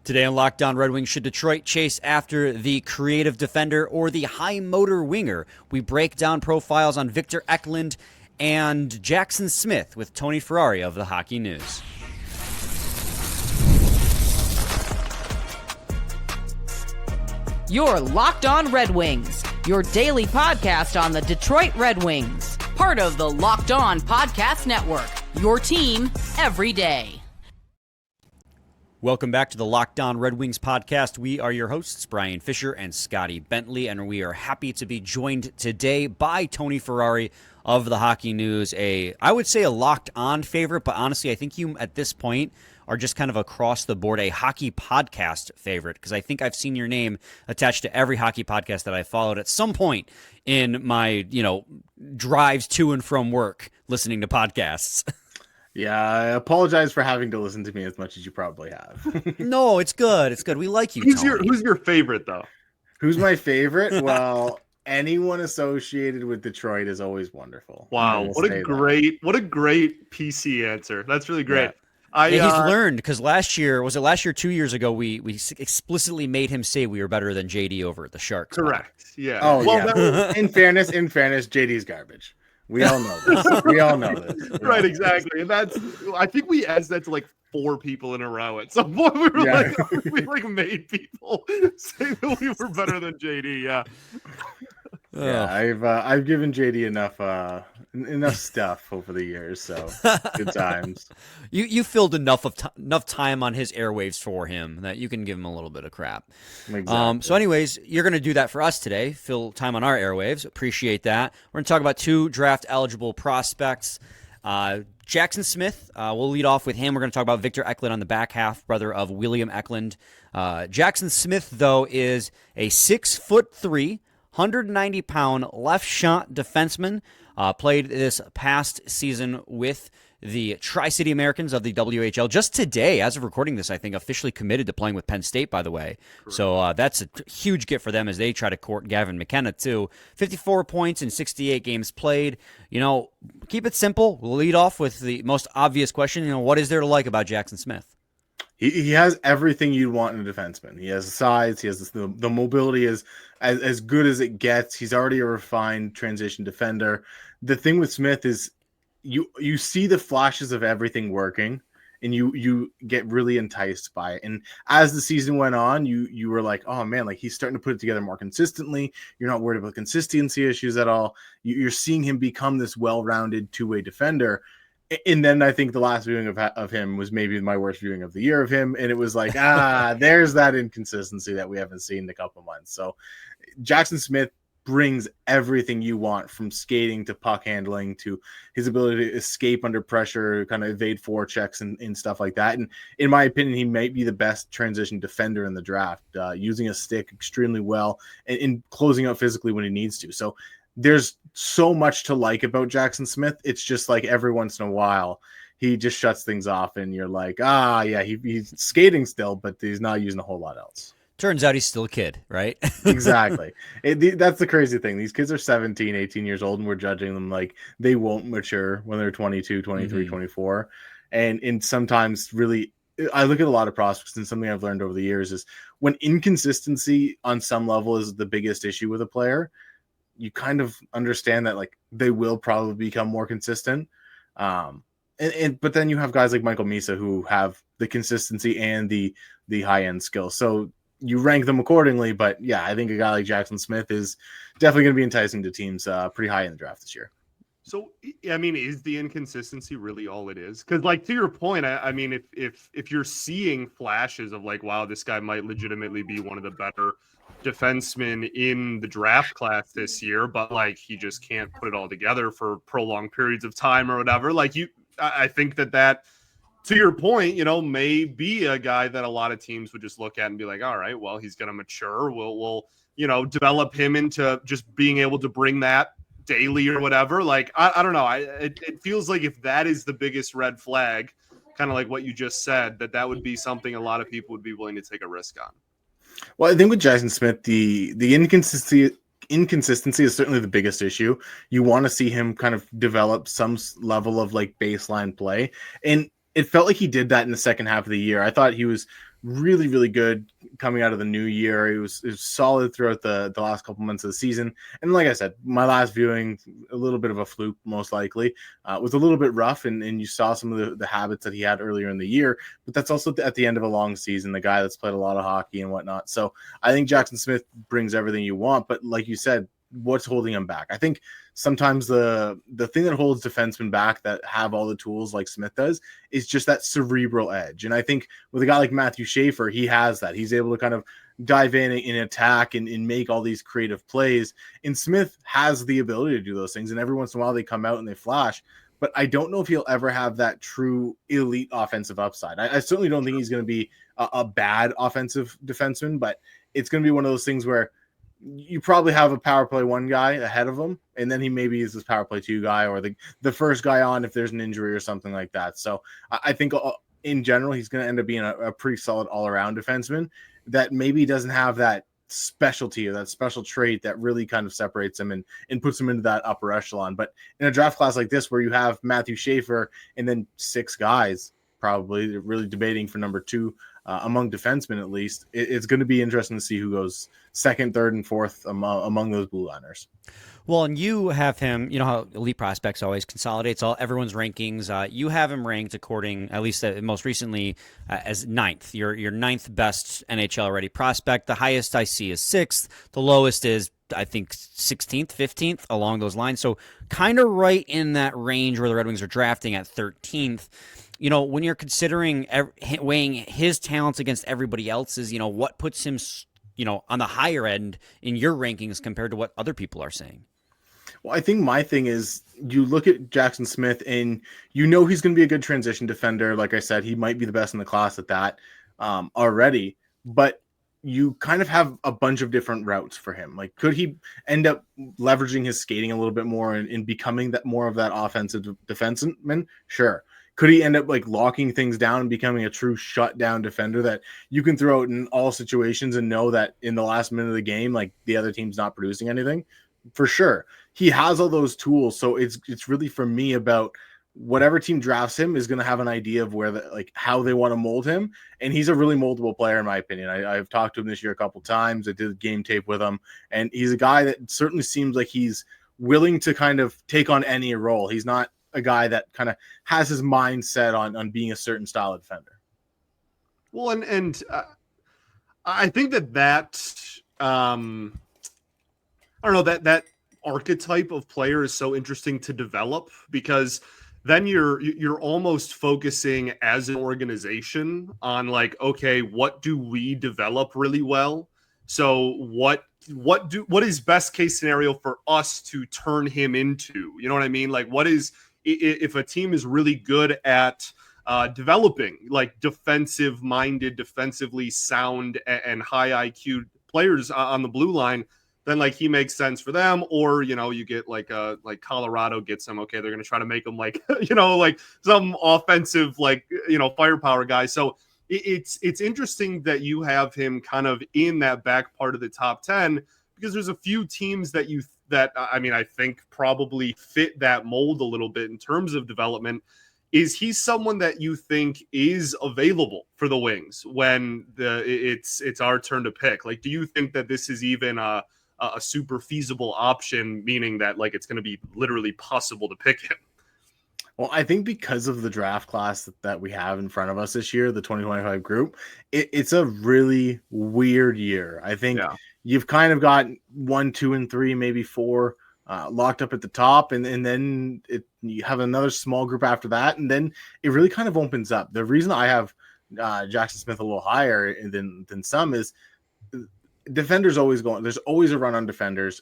Today on Locked On Red Wings, should Detroit chase after the creative defender or the high motor winger? We break down profiles on Victor Eklund and Jackson Smith with Tony Ferrari of the Hockey News. You're Locked On Red Wings, your daily podcast on the Detroit Red Wings. Part of the Locked On Podcast Network, your team every day. Welcome back to the Locked On Red Wings podcast. We are your hosts, Brian Fisher and Scotty Bentley, and we are happy to be joined today by Tony Ferrari of the Hockey News. I would say a Locked On favorite, but honestly, I think you at this point are just kind of across the board a hockey podcast favorite, because I think I've seen your name attached to every hockey podcast that I followed at some point in my, drives to and from work listening to podcasts. Yeah, I apologize for having to listen to me as much as you probably have. No, it's good. It's good. We like you, Tony. Who's your favorite, though? Who's my favorite? Well, anyone associated with Detroit is always wonderful. Wow, what a great PC answer. That's really great. Yeah. He's learned, because last year, 2 years ago, we explicitly made him say we were better than JD over at the Sharks. Correct. Yeah. Oh, well, yeah. In fairness, JD's garbage. We all know this. Right, exactly. And I think we asked that to like 4 people in a row at some point. We made people say that we were better than JD. Yeah. Yeah, I've given JD enough stuff over the years, so good times. You filled enough time on his airwaves for him that you can give him a little bit of crap. Exactly. So anyways, you're going to do that for us today. Fill time on our airwaves. Appreciate that. We're going to talk about 2 draft eligible prospects. Jackson Smith, we'll lead off with him. We're going to talk about Victor Eklund on the back half, brother of William Eklund. Jackson Smith, though, is a 6'3", 190-pound left shot defenseman. Played this past season with the Tri-City Americans of the WHL. Just today, as of recording this, I think officially committed to playing with Penn State, by the way. Correct. So that's a huge get for them as they try to court Gavin McKenna, too. 54 points in 68 games played. Keep it simple. We'll lead off with the most obvious question. What is there to like about Jackson Smith? He has everything you'd want in a defenseman. He has the size. He has the mobility is as good as it gets. He's already a refined transition defender. The thing with Smith is you see the flashes of everything working, and you get really enticed by it. And as the season went on, you were like, oh man, like he's starting to put it together more consistently. You're not worried about consistency issues at all. You're seeing him become this well-rounded two-way defender. And then I think the last viewing of him was maybe my worst viewing of the year of him. And it was like, there's that inconsistency that we haven't seen in a couple months. So Jackson Smith brings everything you want, from skating to puck handling to his ability to escape under pressure, kind of evade forechecks and stuff like that. And in my opinion, he might be the best transition defender in the draft, using a stick extremely well and closing out physically when he needs to. So there's so much to like about Jackson Smith. It's just like every once in a while, he just shuts things off and you're like, he's skating still, but he's not using a whole lot else. Turns out he's still a kid, right? Exactly. That's the crazy thing. These kids are 17, 18 years old, and we're judging them like they won't mature when they're 22, 23, 24. And sometimes really, I look at a lot of prospects, and something I've learned over the years is when inconsistency on some level is the biggest issue with a player, you kind of understand that like they will probably become more consistent. But then you have guys like Michael Misa who have the consistency and the high end skill. So you rank them accordingly. But yeah, I think a guy like Jackson Smith is definitely going to be enticing to teams pretty high in the draft this year. So, I mean, is the inconsistency really all it is? Because, like, to your point, I mean, if you're seeing flashes of like, wow, this guy might legitimately be one of the better defensemen in the draft class this year, but like he just can't put it all together for prolonged periods of time or whatever. Like I think that to your point, may be a guy that a lot of teams would just look at and be like, all right, well, he's going to mature. We'll develop him into just being able to bring that daily or whatever. Like, I don't know. It feels like if that is the biggest red flag, kind of like what you just said, that would be something a lot of people would be willing to take a risk on. Well, I think with Jackson Smith, the inconsistency is certainly the biggest issue. You want to see him kind of develop some level of like baseline play. And it felt like he did that in the second half of the year. I thought he was really, really good coming out of the new year. It was solid throughout the last couple months of the season. And like I said, my last viewing, a little bit of a fluke, most likely, was a little bit rough. And you saw some of the habits that he had earlier in the year. But that's also at the end of a long season, the guy that's played a lot of hockey and whatnot. So I think Jackson Smith brings everything you want. But like you said, what's holding him back? I think sometimes the thing that holds defensemen back that have all the tools like Smith does is just that cerebral edge. And I think with a guy like Matthew Schaefer, he has that. He's able to kind of dive in and attack and make all these creative plays. And Smith has the ability to do those things. And every once in a while they come out and they flash. But I don't know if he'll ever have that true elite offensive upside. I certainly don't think he's going to be a bad offensive defenseman, but it's going to be one of those things where you probably have a power play one guy ahead of him, and then he maybe is this power play two guy or the first guy on if there's an injury or something like that. So I think in general, he's going to end up being a pretty solid all-around defenseman that maybe doesn't have that specialty or that special trait that really kind of separates him and puts him into that upper echelon. But in a draft class like this, where you have Matthew Schaefer and then 6 guys probably really debating for number 2 among defensemen, at least, it's going to be interesting to see who goes second, third, and fourth among those blue liners. Well, and you have him, you know how Elite Prospects always consolidates everyone's rankings. You have him ranked according, at least most recently, as 9th. Your 9th best NHL-ready prospect. The highest I see is 6th. The lowest is, I think, 16th, 15th, along those lines. So kind of right in that range where the Red Wings are drafting at 13th. You know, when you're considering weighing his talents against everybody else's, you know, what puts him, you know, on the higher end in your rankings compared to what other people are saying? Well, I think my thing is you look at Jackson Smith and you know he's going to be a good transition defender. Like I said, he might be the best in the class at that already, but you kind of have a bunch of different routes for him. Like, could he end up leveraging his skating a little bit more and becoming that more of that offensive defenseman? Sure. Could he end up like locking things down and becoming a true shutdown defender that you can throw out in all situations and know that in the last minute of the game, like the other team's not producing anything? For sure. He has all those tools. So it's really for me about whatever team drafts him is going to have an idea of where how they want to mold him. And he's a really moldable player, in my opinion. I've talked to him this year a couple times. I did game tape with him, and he's a guy that certainly seems like he's willing to kind of take on any role. He's not a guy that kind of has his mind set on being a certain style of defender. Well, and I think that I don't know, that archetype of player is so interesting to develop, because then you're almost focusing as an organization on like, okay, what do we develop really well? So what is best case scenario for us to turn him into? You know what I mean? Like, what is, if a team is really good at developing like defensive-minded, defensively sound, and high IQ players on the blue line, then like he makes sense for them. Or, you know, you get like Colorado gets them. Okay, they're going to try to make them like, you know, like some offensive, like, you know, firepower guy. So it's interesting that you have him kind of in that back part of the top 10, because there's a few teams that I think probably fit that mold a little bit in terms of development. Is he someone that you think is available for the Wings when it's our turn to pick? Like, do you think that this is even a super feasible option, meaning that like it's going to be literally possible to pick him? Well, I think because of the draft class that we have in front of us this year, the 2025 group, it's a really weird year. I think you've kind of got 1, 2, and 3, maybe 4 locked up at the top, and then you have another small group after that, and then it really kind of opens up. The reason I have Jackson Smith a little higher than some is defenders always going. There's always a run on defenders.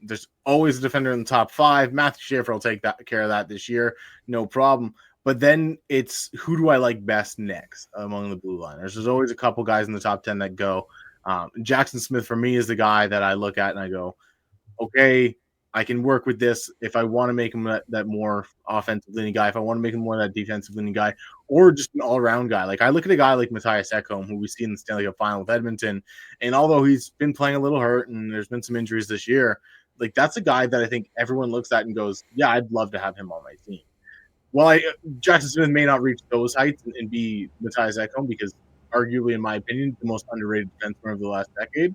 There's always a defender in the top 5. Matthew Schaefer will take care of that this year, no problem. But then it's who do I like best next among the blue liners? There's always a couple guys in the top 10 that go. Jackson Smith for me is the guy that I look at and I go, okay, I can work with this if I want to make him that more offensive leaning guy, if I want to make him more that defensive leaning guy, or just an all-around guy. Like, I look at a guy like Matthias Ekholm, who we see in the Stanley Cup final with Edmonton, and although he's been playing a little hurt and there's been some injuries this year, like, that's a guy that I think everyone looks at and goes, yeah, I'd love to have him on my team. Well, Jackson Smith may not reach those heights and be Matthias Ekholm, because arguably, in my opinion, the most underrated defenseman of the last decade.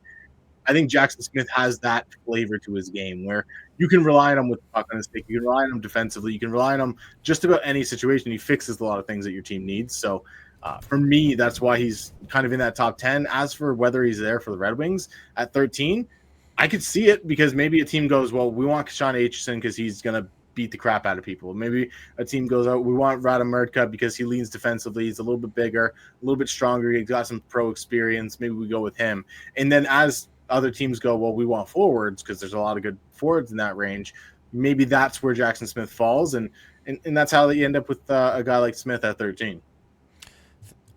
I think Jackson Smith has that flavor to his game where you can rely on him with the puck on his stick. You can rely on him defensively. You can rely on him just about any situation. He fixes a lot of things that your team needs. So for me, that's why he's kind of in that top 10. As for whether he's there for the Red Wings at 13, I could see it because maybe a team goes, well, we want Sean Aitchison because he's going to beat the crap out of people. Maybe a team goes out, we want Radim Murtka because he leans defensively. He's a little bit bigger, a little bit stronger. He's got some pro experience. Maybe we go with him. And then as other teams go, well, we want forwards because there's a lot of good forwards in that range. Maybe that's where Jackson Smith falls, and that's how you end up with a guy like Smith at 13.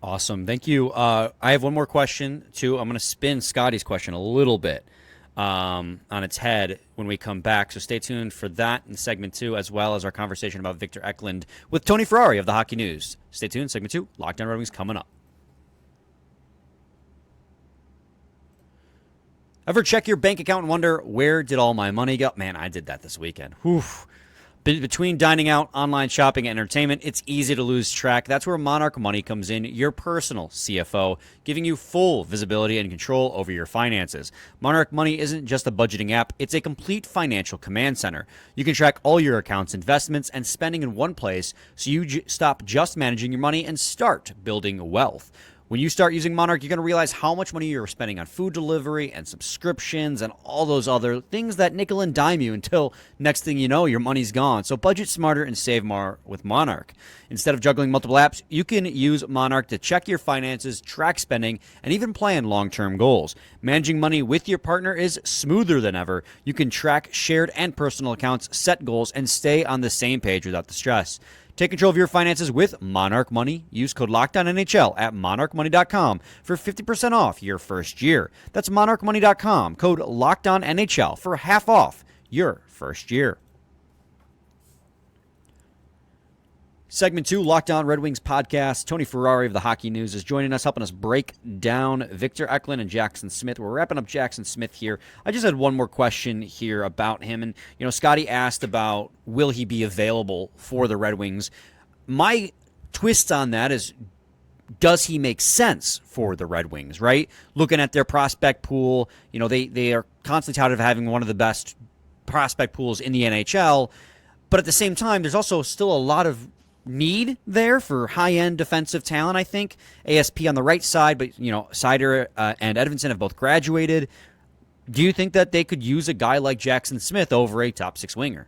Awesome. Thank you. I have one more question, too. I'm going to spin Scotty's question a little bit on its head when we come back. So stay tuned for that in segment 2, as well as our conversation about Victor Eklund with Tony Ferrari of the Hockey News. Stay tuned. Segment 2, Lockdown Red Wings coming up. Ever check your bank account and wonder, where did all my money go? Man, I did that this weekend. Whew. Between dining out, online shopping, and entertainment, it's easy to lose track. That's where Monarch Money comes in, your personal CFO, giving you full visibility and control over your finances. Monarch Money isn't just a budgeting app, it's a complete financial command center. You can track all your accounts, investments, and spending in one place so you stop just managing your money and start building wealth. When you start using Monarch, you're going to realize how much money you're spending on food delivery and subscriptions and all those other things that nickel and dime you until next thing you know, your money's gone. So budget smarter and save more with Monarch. Instead of juggling multiple apps, you can use Monarch to check your finances, track spending, and even plan long-term goals. Managing money with your partner is smoother than ever. You can track shared and personal accounts, set goals, and stay on the same page without the stress. Take control of your finances with Monarch Money. Use code LOCKDOWNNHL at monarchmoney.com for 50% off your first year. That's monarchmoney.com, code LOCKDOWNNHL for half off your first year. Segment 2, Lockdown Red Wings podcast. Tony Ferrari of the Hockey News is joining us, helping us break down Victor Eklund and Jackson Smith. We're wrapping up Jackson Smith here. I just had one more question here about him. And, Scotty asked about, will he be available for the Red Wings? My twist on that is, does he make sense for the Red Wings, right? Looking at their prospect pool, they are constantly touted of having one of the best prospect pools in the NHL. But at the same time, there's also still a lot of need there for high-end defensive talent, I think. ASP on the right side, but, Seider and Edvinsson have both graduated. Do you think that they could use a guy like Jackson Smith over a top-6 winger?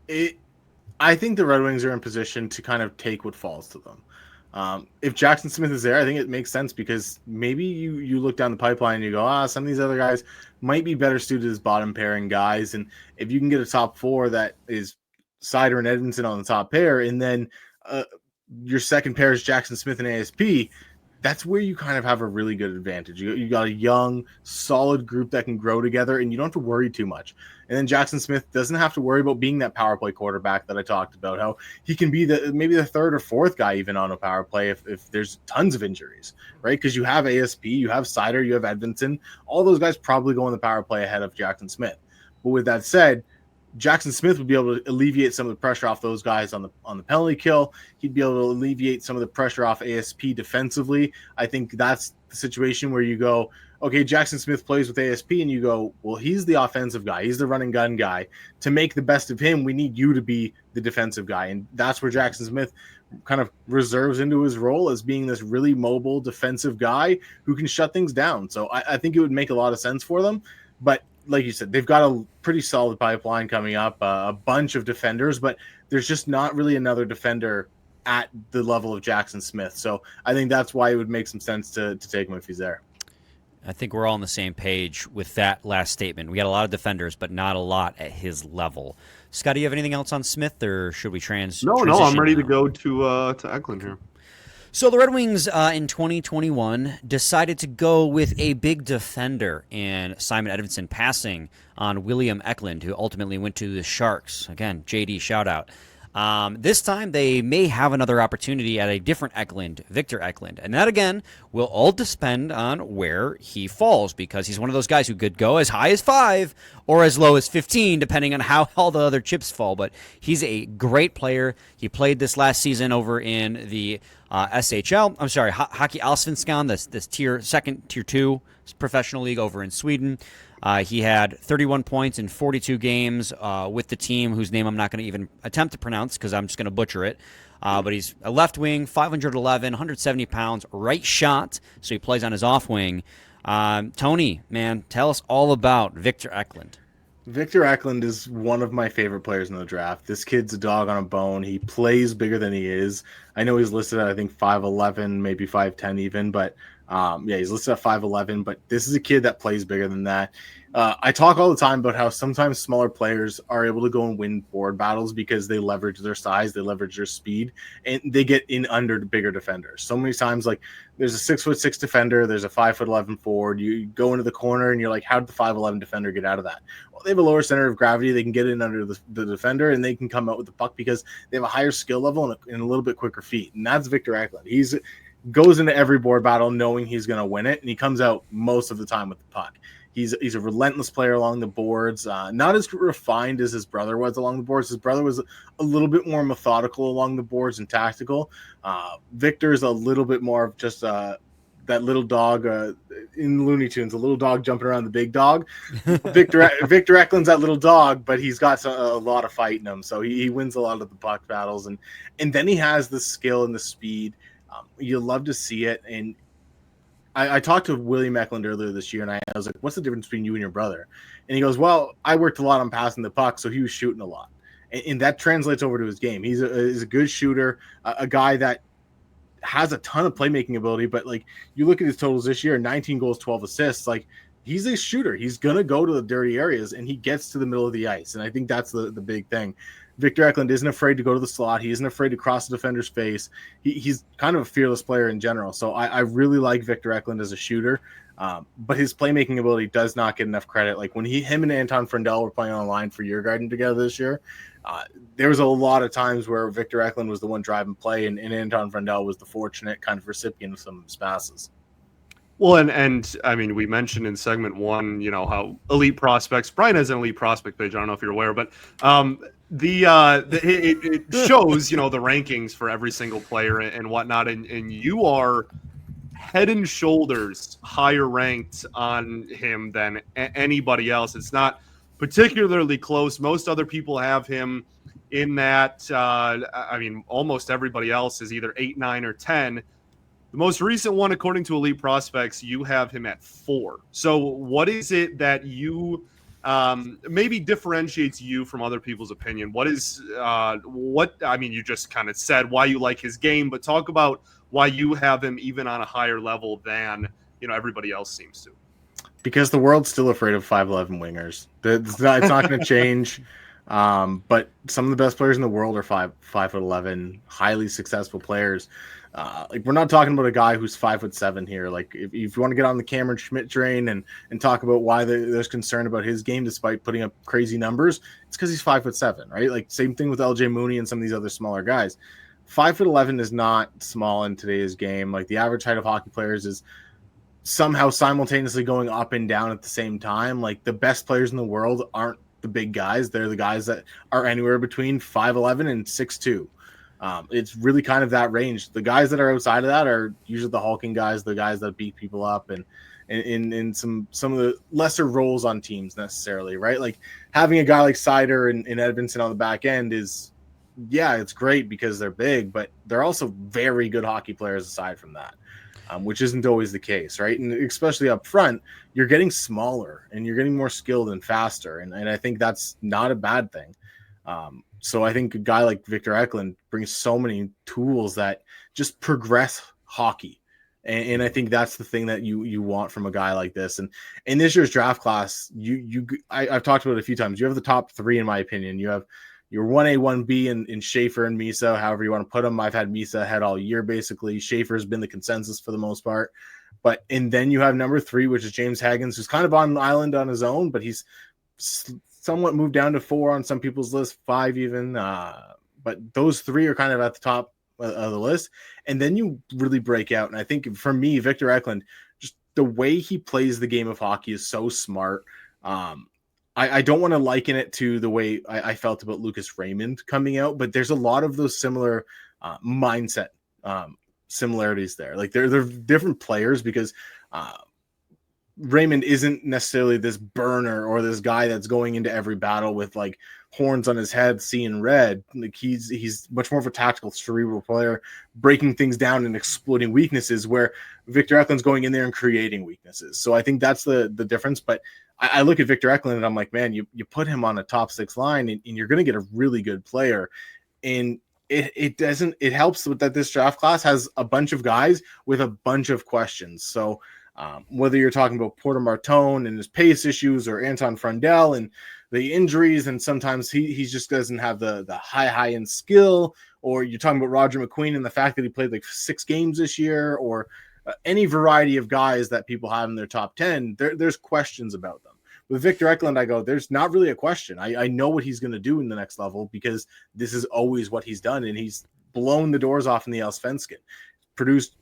I think the Red Wings are in position to kind of take what falls to them. If Jackson Smith is there, I think it makes sense because maybe you look down the pipeline and you go, some of these other guys might be better suited as bottom pairing guys. And if you can get a top 4 that is Seider and Edvinsson on the top pair, and then your second pair is Jackson Smith and ASP, that's where you kind of have a really good advantage. You got a young, solid group that can grow together, and you don't have to worry too much. And then Jackson Smith doesn't have to worry about being that power play quarterback that I talked about, how he can be maybe the third or fourth guy even on a power play if there's tons of injuries, right? Because you have ASP, you have Seider, you have Edvinsson. All those guys probably go on the power play ahead of Jackson Smith. But with that said, Jackson Smith would be able to alleviate some of the pressure off those guys on the penalty kill. He'd be able to alleviate some of the pressure off ASP defensively. I think that's the situation where you go, okay, Jackson Smith plays with ASP, and you go, well, he's the offensive guy. He's the run and gun guy. To make the best of him, we need you to be the defensive guy. And that's where Jackson Smith kind of reserves into his role as being this really mobile defensive guy who can shut things down. So I think it would make a lot of sense for them. But like you said, they've got a pretty solid pipeline coming up, a bunch of defenders, but there's just not really another defender at the level of Jackson Smith. So I think that's why it would make some sense to take him if he's there. I think we're all on the same page with that last statement. We got a lot of defenders, but not a lot at his level. Scott, do you have anything else on Smith, or should we transition? No, I'm ready to go to Eklund here. So the Red Wings in 2021 decided to go with a big defender in Simon Edvinsson, passing on William Eklund, who ultimately went to the Sharks. Again, JD shout out. This time they may have another opportunity at a different Eklund, Victor Eklund. And that, again, will all depend on where he falls, because he's one of those guys who could go as high as 5 or as low as 15, depending on how all the other chips fall. But he's a great player. He played this last season over in the SHL. I'm sorry, Hockey Allsvenskan, this tier 2 professional league over in Sweden. He had 31 points in 42 games with the team, whose name I'm not going to even attempt to pronounce because I'm just going to butcher it. But he's a left wing, 511, 170 pounds, right shot, so he plays on his off wing. Tony, man, tell us all about Victor Eklund. Victor Eklund is one of my favorite players in the draft. This kid's a dog on a bone. He plays bigger than he is. I know he's listed at, I think, 5'11", maybe 5'10" even, but he's listed at 5'11", but this is a kid that plays bigger than that. I talk all the time about how sometimes smaller players are able to go and win board battles because they leverage their size, they leverage their speed, and they get in under bigger defenders. So many times, like, there's a 6'6" defender, there's a 5'11" forward. You go into the corner and you're like, how did the 5'11" defender get out of that? Well, they have a lower center of gravity. They can get in under the defender and they can come out with the puck because they have a higher skill level and a little bit quicker feet. And that's Victor Eklund. He's goes into every board battle knowing he's going to win it, and he comes out most of the time with the puck. He's a relentless player along the boards, not as refined as his brother was along the boards. His brother was a little bit more methodical along the boards and tactical. Victor's a little bit more of just that little dog in Looney Tunes, a little dog jumping around the big dog. Victor Eklund's that little dog, but he's got a lot of fight in him, so he wins a lot of the puck battles, and then he has the skill and the speed. You love to see it, and I talked to William Eklund earlier this year, and I was like, what's the difference between you and your brother? And he goes, well, I worked a lot on passing the puck, so he was shooting a lot. And that translates over to his game. He's a good shooter, a guy that has a ton of playmaking ability, but, like, you look at his totals this year, 19 goals, 12 assists. Like, he's a shooter. He's going to go to the dirty areas, and he gets to the middle of the ice. And I think that's the big thing. Victor Eklund isn't afraid to go to the slot. He isn't afraid to cross the defender's face. He's kind of a fearless player in general. So I really like Victor Eklund as a shooter, but his playmaking ability does not get enough credit. Like, when him and Anton Frendel were playing on the line for Djurgården together this year, there was a lot of times where Victor Eklund was the one driving play, and Anton Frendel was the fortunate kind of recipient of some of his passes. Well, and I mean, we mentioned in segment one, how elite prospects. Brian has an elite prospect page. I don't know if you're aware, but it shows the rankings for every single player and whatnot, and you are head and shoulders higher ranked on him than anybody else. It's not particularly close. Most other people have him in that. I mean, almost everybody else is either 8, 9, or 10. The most recent one, according to Elite Prospects, you have him at 4. So what is it that you maybe differentiates you from other people's opinion? What is you just kind of said why you like his game, but talk about why you have him even on a higher level than everybody else seems to. Because the world's still afraid of 5'11" wingers. It's not going to change. But some of the best players in the world are 5'11", highly successful players. We're not talking about a guy who's 5'7" here. Like, if you want to get on the Cameron Schmidt train and talk about why there's concern about his game despite putting up crazy numbers, it's because he's 5'7", right? Like, same thing with LJ Mooney and some of these other smaller guys. 5'11" is not small in today's game. Like, the average height of hockey players is somehow simultaneously going up and down at the same time. Like, the best players in the world aren't the big guys. They're the guys that are anywhere between 5'11" and 6'2". It's really kind of that range. The guys that are outside of that are usually the hulking guys, the guys that beat people up, and in some of the lesser roles on teams necessarily, right? Like, having a guy like Sider and Edvinsson on the back end is, yeah, it's great because they're big, but they're also very good hockey players aside from that, which isn't always the case, right? And especially up front, you're getting smaller and you're getting more skilled and faster, and I think that's not a bad thing. So I think a guy like Victor Eklund brings so many tools that just progress hockey. And I think that's the thing that you want from a guy like this. And in this year's draft class, I've talked about it a few times. You have the top 3, in my opinion. You have your 1A, 1B in Schaefer and Misa, however you want to put them. I've had Misa ahead all year, basically. Schaefer's been the consensus for the most part. And then you have number 3, which is James Haggins, who's kind of on an island on his own, but he's somewhat moved down to 4 on some people's list, 5 even. But those 3 are kind of at the top of the list. And then you really break out. And I think for me, Victor Eklund, just the way he plays the game of hockey is so smart. I don't want to liken it to the way I felt about Lucas Raymond coming out, but there's a lot of those similar mindset similarities there. Like they're different players because Raymond isn't necessarily this burner or this guy that's going into every battle with like horns on his head, seeing red. Like he's much more of a tactical, cerebral player, breaking things down and exploiting weaknesses, where Victor Eklund's going in there and creating weaknesses. So I think that's the difference. But I look at Victor Eklund and I'm like, man, you put him on a top 6 line and you're going to get a really good player. And it helps that this draft class has a bunch of guys with a bunch of questions. So whether you're talking about Porter Martone and his pace issues, or Anton Frundell and the injuries, and sometimes he just doesn't have the high end skill, or you're talking about Roger McQueen and the fact that he played like 6 games this year, or any variety of guys that people have in their top 10, there's questions about them. With Victor Eklund, I go, there's not really a question. I know what he's going to do in the next level because this is always what he's done, and he's blown the doors off in the Allsvenskan, produced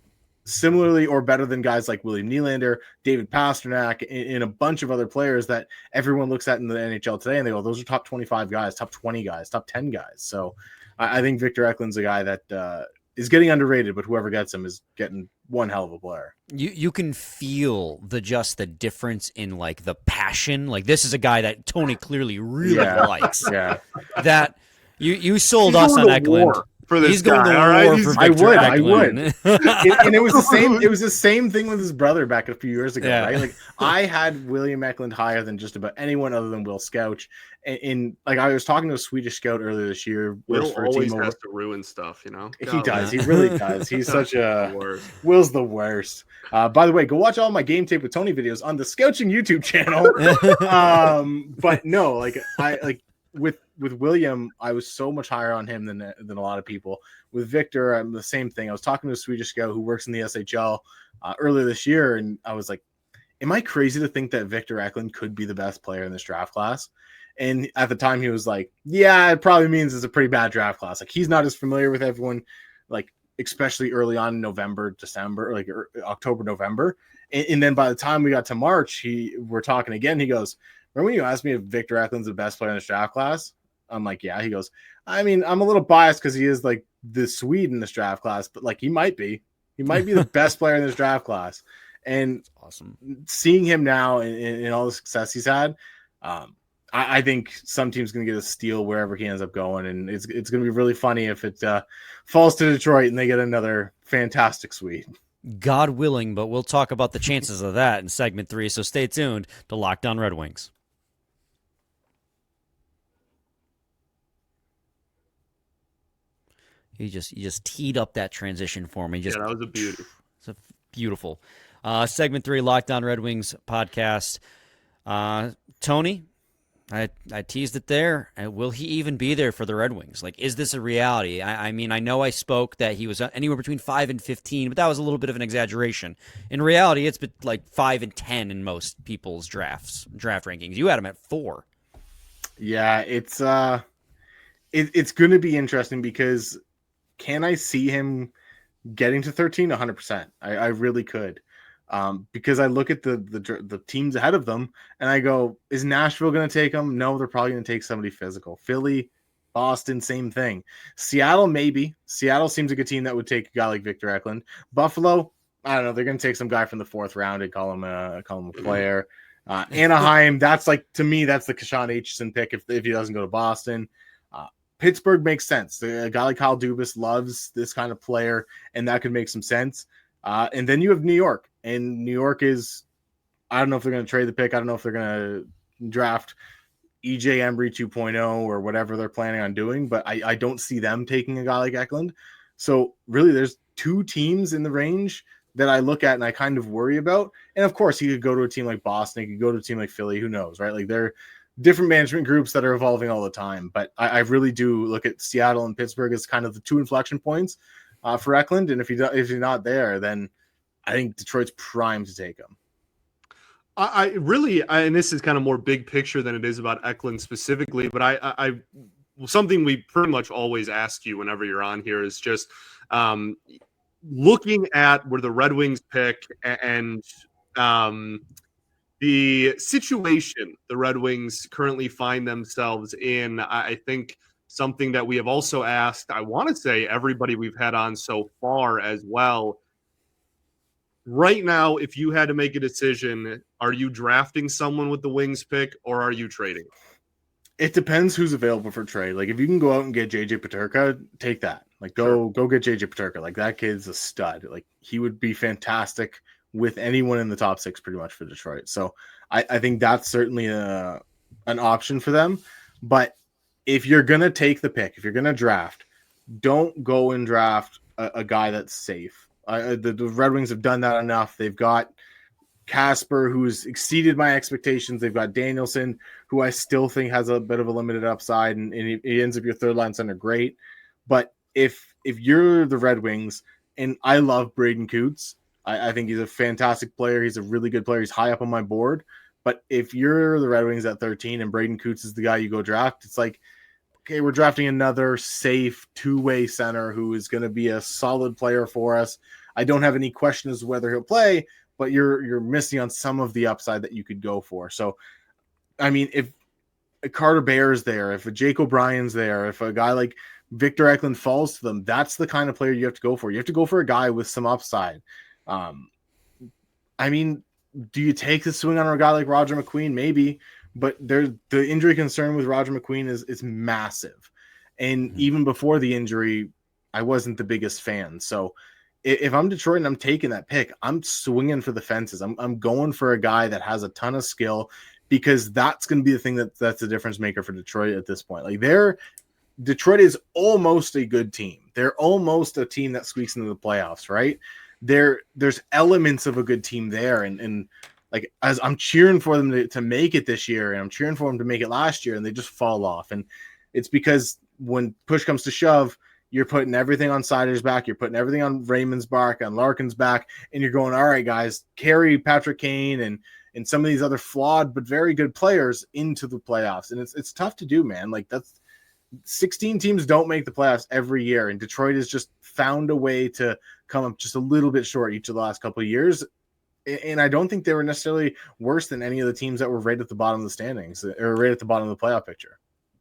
similarly or better than guys like William Nylander, David Pasternak, and a bunch of other players that everyone looks at in the NHL today, and they go, those are top 25 guys, top 20 guys, top 10 guys. So I think Victor Eklund's a guy that is getting underrated, but whoever gets him is getting one hell of a player. You can feel the difference in like the passion. Like this is a guy that Tony clearly really likes. Yeah. That you sold us on Eklund. For this He's going guy, to all war right? for I Victor would. Eklund. And it was the same. It was the same thing with his brother back a few years ago, Yeah. right? Like I had William Eklund higher than just about anyone other than Will Scouch. And like I was talking to a Swedish scout earlier this year. Will for a always team has to ruin stuff, you know. He does. He really does. He's such a Worst. Will's the worst. By the way, go watch all my Game Tape with Tony videos on the Scouching YouTube channel. But no, like I like with William, I was so much higher on him than a lot of people. With Victor, I'm the same thing. I was talking to a Swedish scout who works in the SHL earlier this year, and I was like, am I crazy to think that Victor Eklund could be the best player in this draft class? And at the time, he was like, yeah, it probably means it's a pretty bad draft class. Like, he's not as familiar with everyone, like, especially early on in November, December, like October, November. And then by the time we got to March, we're talking again. He goes, remember when you asked me if Victor Eklund's the best player in this draft class? I'm like, yeah. He goes, I mean, I'm a little biased because he is like the Swede in this draft class, but like he might be the best player in this draft class. And That's awesome. Seeing him now in all the success he's had, I think some team's going to get a steal wherever he ends up going. And it's going to be really funny if it falls to Detroit and they get another fantastic Swede. God willing, but we'll talk about the chances of that in segment 3. So stay tuned to Locked On Red Wings. You just teed up that transition for me. Yeah, that was a beauty. It's beautiful. Segment 3, Locked On Red Wings podcast. Tony, I teased it there. Will he even be there for the Red Wings? Like, is this a reality? I mean, I know I spoke that he was anywhere between 5 and 15, but that was a little bit of an exaggeration. In reality, it's been like 5 and 10 in most people's draft rankings. You had him at 4. Yeah, it's going to be interesting because can I see him getting to 13? 100%. I really could. Because I look at the teams ahead of them and I go, is Nashville going to take them? No, they're probably going to take somebody physical. Philly, Boston, same thing. Seattle, maybe. Seattle seems like a team that would take a guy like Victor Eklund. Buffalo, I don't know. They're going to take some guy from the 4th round and call him a player. Anaheim, that's like, to me, that's the Kashan Aitchison pick if he doesn't go to Boston. Pittsburgh makes sense. A guy like Kyle Dubas loves this kind of player, and that could make some sense. And then you have New York, and New York is, I don't know if they're going to trade the pick. I don't know if they're going to draft EJ Embry 2.0 or whatever they're planning on doing, but I don't see them taking a guy like Eklund. So really there's 2 teams in the range that I look at and I kind of worry about. And of course he could go to a team like Boston. He could go to a team like Philly, who knows, right? Like they're different management groups that are evolving all the time. But I really do look at Seattle and Pittsburgh as kind of the 2 inflection points for Eklund. And if he's not there, then I think Detroit's primed to take him. I really, and this is kind of more big picture than it is about Eklund specifically, but I something we pretty much always ask you whenever you're on here is just looking at where the Red Wings pick and the situation the Red Wings currently find themselves in. I think something that we have also asked, I want to say everybody we've had on so far as well. Right now, if you had to make a decision, are you drafting someone with the Wings pick or are you trading? It depends who's available for trade. Like if you can go out and get JJ Peterka, take that. Like go get JJ Peterka. Like that kid's a stud. Like he would be fantastic with anyone in the top 6 pretty much for Detroit. So I think that's certainly an option for them. But if you're gonna take the pick, if you're gonna draft, don't go and draft a guy that's safe. The Red Wings have done that enough. They've got Casper, who's exceeded my expectations. They've got Danielson, who I still think has a bit of a limited upside, and he ends up your third line center, great. But if you're the Red Wings, and I love Braden Coots, I think he's a fantastic player. He's a really good player. He's high up on my board. But if you're the Red Wings at 13 and Braden Coots is the guy you go draft, it's like, okay, we're drafting another safe two-way center who is going to be a solid player for us. I don't have any question as to whether he'll play, but you're missing on some of the upside that you could go for. So, I mean, if Carter Bear's there, if a Jake O'Brien's there, if a guy like Victor Eklund falls to them, that's the kind of player you have to go for. You have to go for a guy with some upside. I mean, do you take the swing on a guy like Roger McQueen? Maybe, but the injury concern with Roger McQueen is massive. And even before the injury, I wasn't the biggest fan. So if I'm Detroit and I'm taking that pick, I'm swinging for the fences. I'm going for a guy that has a ton of skill, because that's going to be the thing that's the difference maker for Detroit at this point. Like Detroit is almost a good team. They're almost a team that squeaks into the playoffs, right? There's elements of a good team there. And like, as I'm cheering for them to make it this year, and I'm cheering for them to make it last year, and they just fall off. And it's because when push comes to shove, you're putting everything on Sider's back. You're putting everything on Raymond's back, on Larkin's back, and you're going, all right, guys, carry Patrick Kane and some of these other flawed but very good players into the playoffs. And it's tough to do, man. Like 16 teams don't make the playoffs every year, and Detroit has just found a way to come up just a little bit short each of the last couple of years. And I don't think they were necessarily worse than any of the teams that were right at the bottom of the standings or right at the bottom of the playoff picture.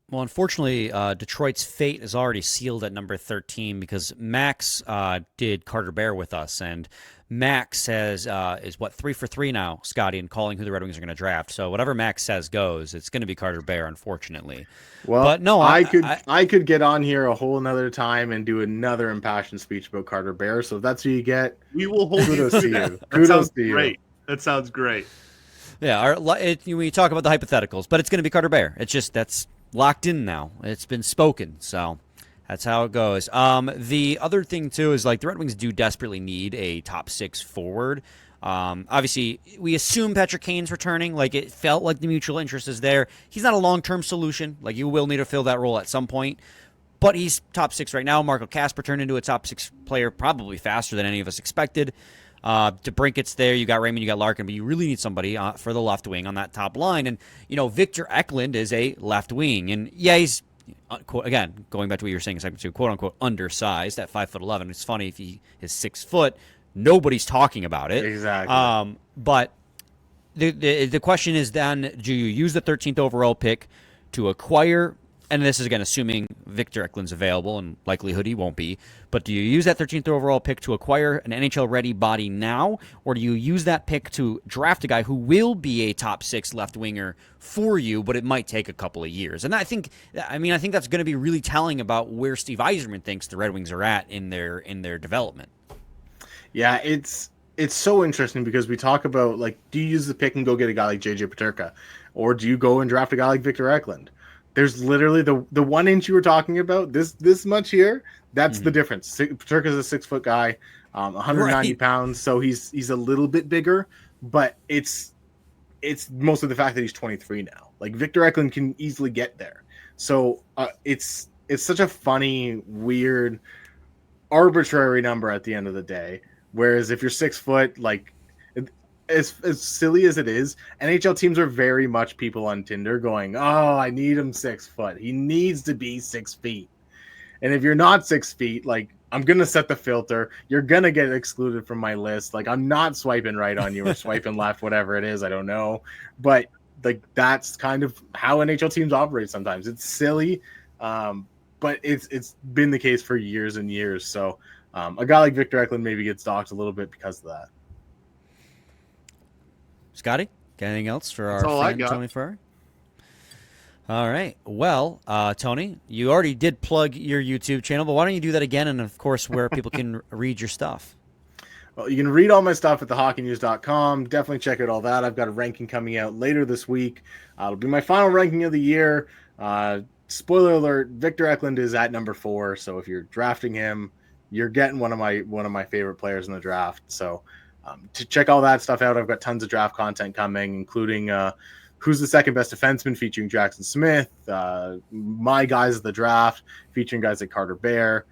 Well, unfortunately, Detroit's fate is already sealed at number 13 because Max did Carter Bear with us, and Max is 3 for 3 now, Scotty, in calling who the Red Wings are going to draft. So whatever Max says goes. It's going to be Carter Bear, unfortunately. Well, but no, I could get on here a whole another time and do another impassioned speech about Carter Bear. So if that's who you get, we will hold kudos to you. Kudos to you. Great. That sounds great. Yeah, we talk about the hypotheticals, but it's going to be Carter Bear. It's just that's locked in now. It's been spoken, so that's how it goes. The other thing, too, is like the Red Wings do desperately need a top 6 forward. Obviously, we assume Patrick Kane's returning. Like, it felt like the mutual interest is there. He's not a long-term solution. Like, you will need to fill that role at some point. But he's top 6 right now. Marco Kasper turned into a top 6 player probably faster than any of us expected. DeBrinket's there. You got Raymond, you got Larkin, but you really need somebody for the left wing on that top line. And, Victor Eklund is a left wing. And, yeah, he's, again, going back to what you were saying a second ago, quote-unquote, undersized at 5'11". It's funny if he is 6 foot. Nobody's talking about it. Exactly. But the question is then, do you use the 13th overall pick to acquire, and this is, again, assuming Victor Eklund's available, and likelihood he won't be, but do you use that 13th overall pick to acquire an NHL-ready body now, or do you use that pick to draft a guy who will be a top 6 left winger for you, but it might take a couple of years? And I think that's going to be really telling about where Steve Yzerman thinks the Red Wings are at in their development. Yeah, it's so interesting because we talk about, like, do you use the pick and go get a guy like JJ Peterka, or do you go and draft a guy like Victor Eklund? There's literally the 1 inch you were talking about, this much here, that's the difference. Peterka's a 6 foot guy, 190 pounds, so he's a little bit bigger, but it's mostly the fact that he's 23 now. Like, Victor Eklund can easily get there. So it's such a funny, weird, arbitrary number at the end of the day. Whereas if you're 6 foot, like, as silly as it is, NHL teams are very much people on Tinder going, oh, I need him 6 foot. He needs to be 6 feet. And if you're not 6 feet, like, I'm going to set the filter. You're going to get excluded from my list. Like, I'm not swiping right on you or swiping left, whatever it is. I don't know. But, like, that's kind of how NHL teams operate sometimes. It's silly. but it's been the case for years and years. So a guy like Victor Eklund maybe gets docked a little bit because of that. Scotty, got anything else for That's our all I friend got. Tony Ferrari? All right. Well, Tony, you already did plug your YouTube channel, but why don't you do that again? And of course, where people can read your stuff. Well, you can read all my stuff at thehockeynews.com. Definitely check out all that. I've got a ranking coming out later this week. It'll be my final ranking of the year. Spoiler alert: Victor Eklund is at number 4. So if you're drafting him, you're getting one of my favorite players in the draft. So to check all that stuff out, I've got tons of draft content coming, including who's the second best defenseman, featuring Jackson Smith, my guys of the draft, featuring guys like Carter Bear.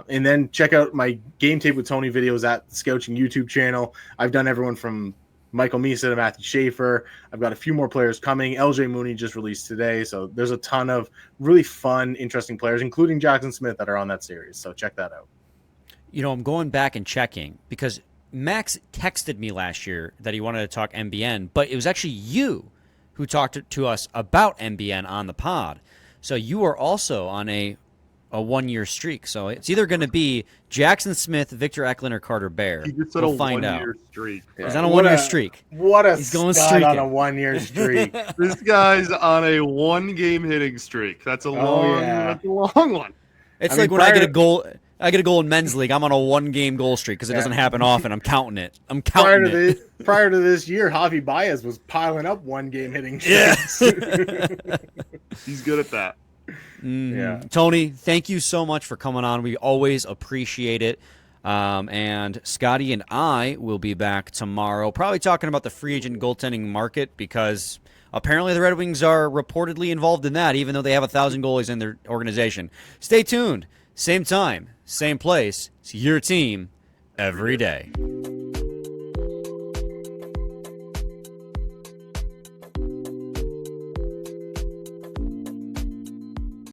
And then check out my Game Tape with Tony videos at the Scouting YouTube channel. I've done everyone from Michael Misa to Matthew Schaefer. I've got a few more players coming. LJ Mooney just released today. So there's a ton of really fun, interesting players, including Jackson Smith, that are on that series. So check that out. You know, I'm going back and checking because Max texted me last year that he wanted to talk MBN, but it was actually you who talked to us about MBN on the pod. So you are also on a 1-year streak. So it's either going to be Jackson Smith, Victor Eklund, or Carter Bear. He just said we'll a find out. 1-year streak. He's on a 1-year streak. What a He's going stud on streaking. a 1-year streak. This guy's on a 1-game hitting streak. That's a that's a long one. It's I like mean, when I prior- get a goal. I get a goal in men's league. I'm on a 1-game goal streak because it doesn't happen often. I'm counting it. I'm counting it. Prior to this year, Javi Baez was piling up 1-game hitting Yes. streaks. He's good at that. Yeah. Tony, thank you so much for coming on. We always appreciate it. And Scotty and I will be back tomorrow, probably talking about the free agent goaltending market, because apparently the Red Wings are reportedly involved in that, even though they have 1,000 goalies in their organization. Stay tuned. Same time, same place. It's your team every day.